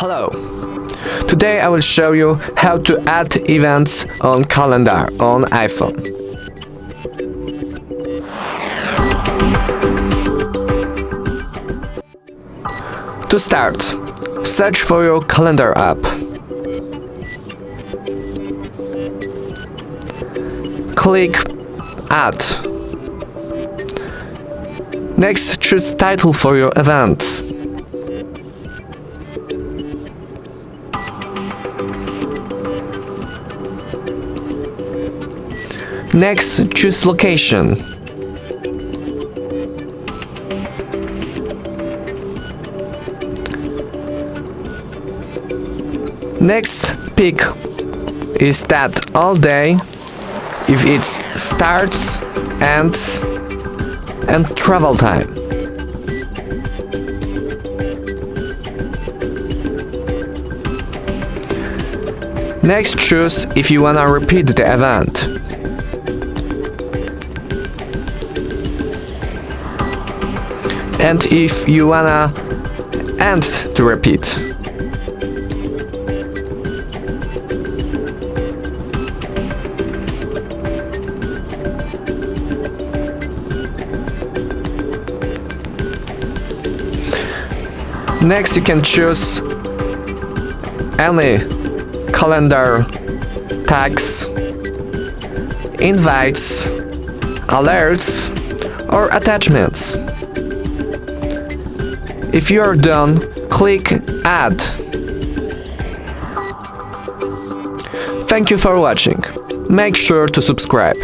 Hello! Today I will show you how to add events on calendar on iPhone. To start, search for your calendar app. Click Add. Next, choose title for your event. Next, choose location. Next, pick is that all day if it's starts, ends, and travel time. Next, choose if you wanna repeat the event. And if you wanna end to repeat. Next, you can choose any calendar tags, invites, alerts, or attachments. If you are done, click Add. Thank you for watching. Make sure to subscribe.